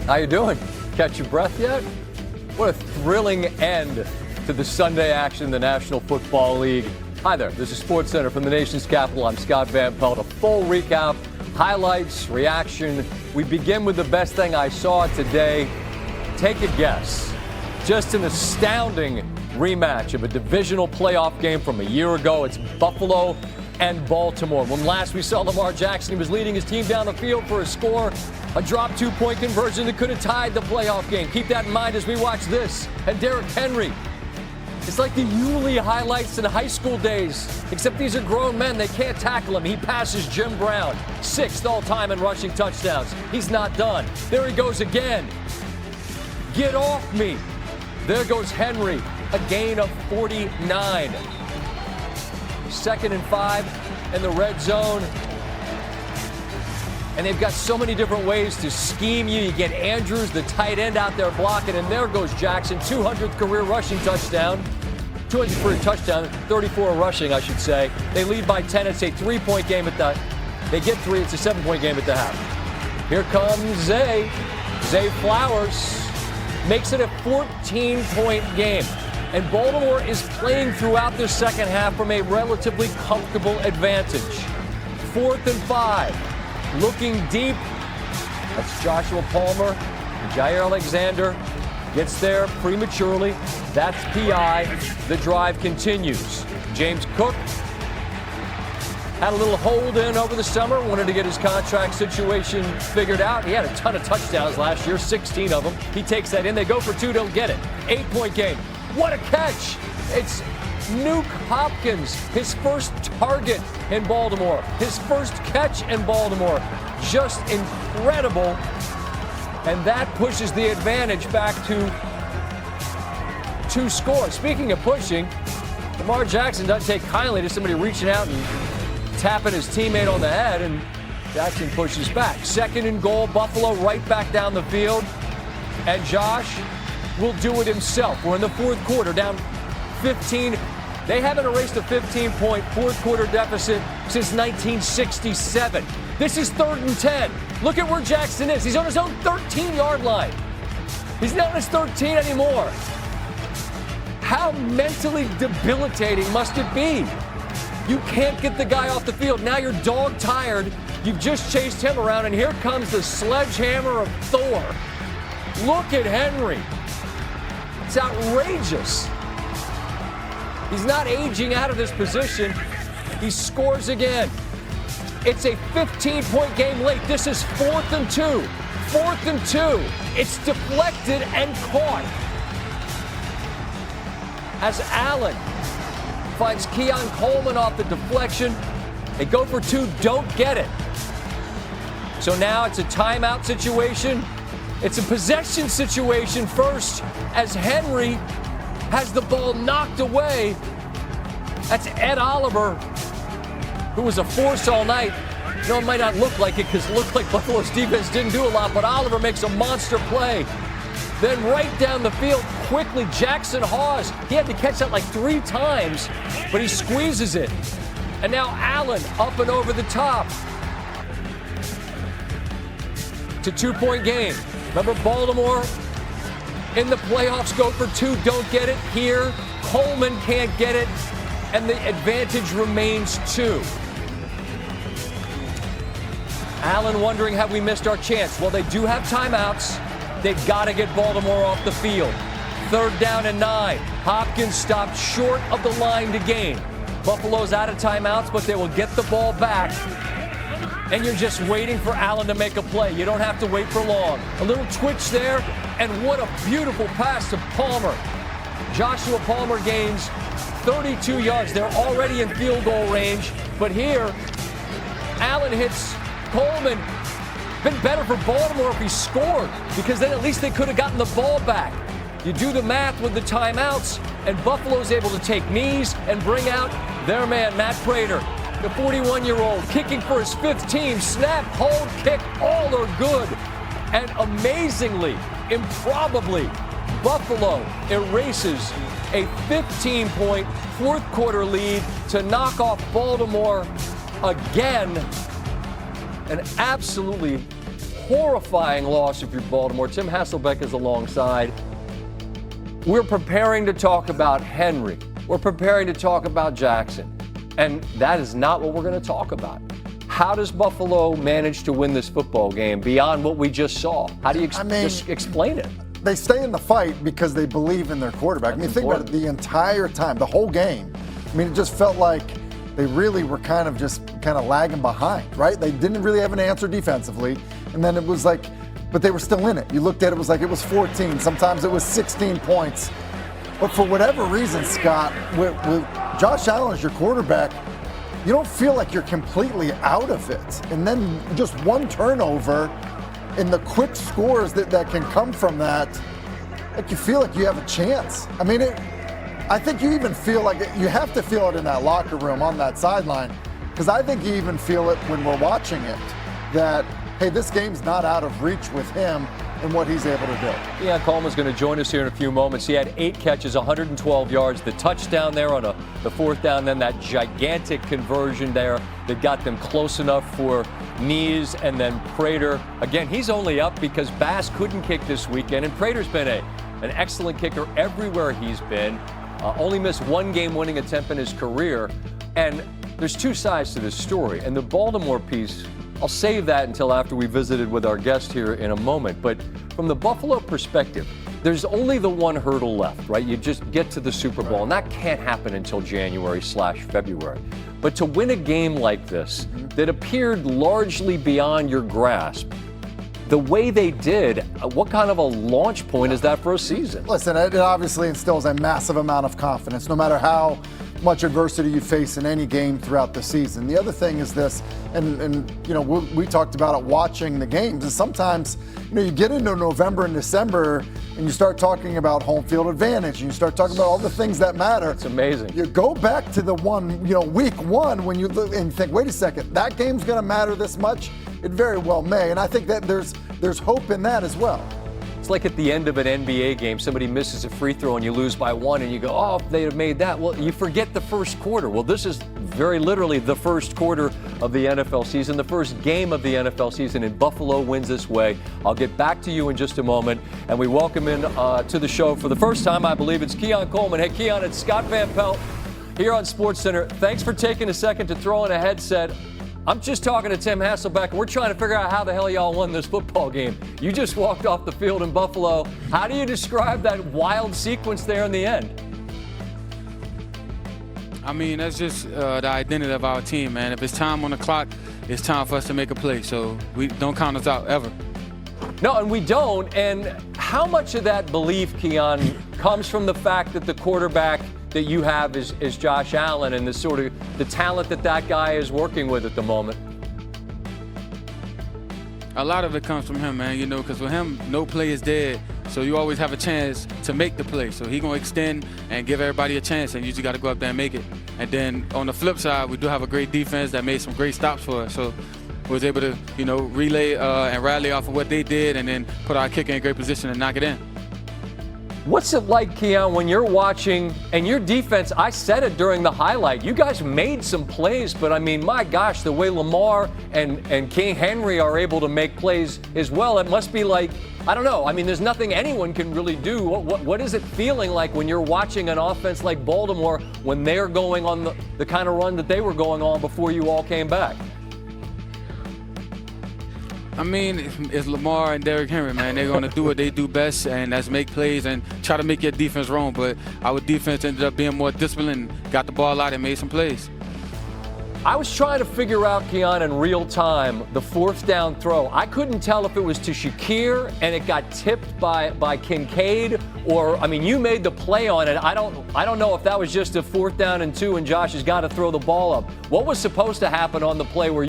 How you doing? Catch your breath yet? What a thrilling end to the Sunday action in the National Football League. Hi there, this is SportsCenter from the nation's capital. I'm Scott Van Pelt. A full recap, highlights, reaction. We begin with the best thing I saw today. Take a guess. Just an astounding rematch of a divisional playoff game from a year ago. It's Buffalo and Baltimore. When last we saw Lamar Jackson, he was leading his team down the field for a score. A drop two-point conversion that could have tied the playoff game. Keep that in mind as we watch this. And Derrick Henry. It's like the Yulee highlights in high school days, except these are grown men. They can't tackle him. He passes Jim Brown, 6th all-time in rushing touchdowns. He's not done. There he goes again. Get off me. There goes Henry, a gain of 49. 2nd and 5 in the red zone. And they've got so many different ways to scheme you. You get Andrews, the tight end, out there blocking, and there goes Jackson, 200th career rushing touchdown. 200th career touchdown, 34 rushing, I should say. They lead by 10. It's a 3-point game at the. They get 3. It's a 7-point game at the half. Here comes Zay. Zay Flowers makes it a 14-point game. And Baltimore is playing throughout the second half from a relatively comfortable advantage. 4th and 5. Looking deep. That's Joshua Palmer. Jair Alexander gets there prematurely. That's PI. The drive continues. James Cook had a little hold in over the summer. Wanted to get his contract situation figured out. He had a ton of touchdowns last year, 16 of them. He takes that in. They go for 2, don't get it. 8-point game. What a catch. It's Nuke Hopkins, his first target in Baltimore, his first catch in Baltimore. Just incredible. And that pushes the advantage back to 2 scores. Speaking of pushing, Lamar Jackson doesn't take kindly to somebody reaching out and tapping his teammate on the head, and Jackson pushes back. 2nd and goal, Buffalo right back down the field. And Josh will do it himself. We're in the 4th quarter, down 15. They haven't erased a 15-point 4th quarter deficit since 1967. This is 3rd and 10. Look at where Jackson is. He's on his own 13-yard line. He's not on his 13 anymore. How mentally debilitating must it be? You can't get the guy off the field. Now you're dog-tired. You've just chased him around, and here comes the sledgehammer of Thor. Look at Henry. It's outrageous. He's not aging out of this position. He scores again. It's a 15-point game late. This is 4th and 2. 4th and 2. It's deflected and caught. As Allen finds Keon Coleman off the deflection. They go for 2, don't get it. So now it's a timeout situation. It's a possession situation first, as Henry has the ball knocked away. That's Ed Oliver, who was a force all night. No, it might not look like it because it looked like Buffalo's defense didn't do a lot, but Oliver makes a monster play. Then right down the field, quickly, Jackson Hawes. He had to catch that like 3 times, but he squeezes it. And now Allen up and over the top. It's a 2-point game. Remember, Baltimore in the playoffs go for 2, don't get it. Here, Coleman can't get it, and the advantage remains 2. Allen wondering, have we missed our chance? Well, they do have timeouts. They've got to get Baltimore off the field. 3rd down and 9. Hopkins stopped short of the line to gain. Buffalo's out of timeouts, but they will get the ball back. And you're just waiting for Allen to make a play. You don't have to wait for long. A little twitch there, and what a beautiful pass to Palmer. Joshua Palmer gains 32 yards. They're already in field goal range, but here, Allen hits Coleman. Been better for Baltimore if he scored, because then at least they could have gotten the ball back. You do the math with the timeouts, and Buffalo's able to take knees and bring out their man, Matt Prater, the 41-year-old, kicking for his 5th team. Snap, hold, kick, all are good. And amazingly, improbably, Buffalo erases a 15-point 4th quarter lead to knock off Baltimore again. An absolutely horrifying loss if you're Baltimore. Tim Hasselbeck is alongside. We're preparing to talk about Henry. We're preparing to talk about Jackson. And that is not what we're going to talk about. How does Buffalo manage to win this football game beyond what we just saw? How do you explain it? They stay in the fight because they believe in their quarterback. Think about it, the entire time, the whole game. It just felt like they really were kind of lagging behind, right? They didn't really have an answer defensively. And then it was like, but they were still in it. You looked at it, it was like it was 14. Sometimes it was 16 points. But for whatever reason, Scott, with Josh Allen as your quarterback, you don't feel like you're completely out of it. And then just one turnover and the quick scores that can come from that, like you feel like you have a chance. I think you even feel like you have to feel it in that locker room on that sideline, because I think you even feel it when we're watching it, that, hey, this game's not out of reach with him and what he's able to do. Yeah, Coleman's going to join us here in a few moments. He had 8 catches, 112 yards, the touchdown there on the 4th down, then that gigantic conversion there that got them close enough for knees, and then Prater. Again, he's only up because Bass couldn't kick this weekend, and Prater's been an excellent kicker everywhere he's been. Only missed 1 game-winning attempt in his career. And there's 2 sides to this story. And the Baltimore piece, I'll save that until after we visited with our guest here in a moment. But from the Buffalo perspective, there's only the one hurdle left, right? You just get to the Super Bowl, and that can't happen until January/February. But to win a game like this that appeared largely beyond your grasp, the way they did, what kind of a launch point is that for a season? Listen, it obviously instills a massive amount of confidence, no matter how much adversity you face in any game throughout the season. The other thing is this, and we talked about it watching the games, is sometimes, you get into November and December and you start talking about home field advantage and you start talking about all the things that matter. It's amazing. You go back to the week 1 when you look and you think, wait a second, that game's going to matter this much? It very well may, and I think that there's hope in that as well. It's like at the end of an NBA game, somebody misses a free throw and you lose by 1 and you go, oh, if they'd have made that. Well, you forget the first quarter. Well, this is very literally the first quarter of the NFL season, the first game of the NFL season, and Buffalo wins this way. I'll get back to you in just a moment, and we welcome in to the show for the first time, I believe, it's Keon Coleman. Hey, Keon, it's Scott Van Pelt here on SportsCenter. Thanks for taking a second to throw in a headset. I'm just talking to Tim Hasselbeck, and we're trying to figure out how the hell y'all won this football game. You just walked off the field in Buffalo. How do you describe that wild sequence there in the end? That's just the identity of our team, man. If it's time on the clock, it's time for us to make a play. So we don't count us out ever. No, and we don't. And how much of that belief, Keon, comes from the fact that the quarterback that you have is Josh Allen and the sort of the talent that guy is working with at the moment? A lot of it comes from him, man, because with him, no play is dead. So you always have a chance to make the play. So he's going to extend and give everybody a chance, and you just got to go up there and make it. And then on the flip side, we do have a great defense that made some great stops for us. So we was able to, relay and rally off of what they did and then put our kicker in a great position and knock it in. What's it like, Keon, when you're watching, and your defense, I said it during the highlight, you guys made some plays, but my gosh, the way Lamar and King Henry are able to make plays as well, it must be like, I don't know, there's nothing anyone can really do. What is it feeling like when you're watching an offense like Baltimore when they're going on the kind of run that they were going on before you all came back? It's Lamar and Derrick Henry, man. They're going to do what they do best, and that's make plays and try to make your defense wrong. But our defense ended up being more disciplined, got the ball out and made some plays. I was trying to figure out, Keon, in real time, the 4th down throw. I couldn't tell if it was to Shakir and it got tipped by Kincaid, or, you made the play on it. I don't know if that was just a 4th down and 2 and Josh has got to throw the ball up. What was supposed to happen on the play where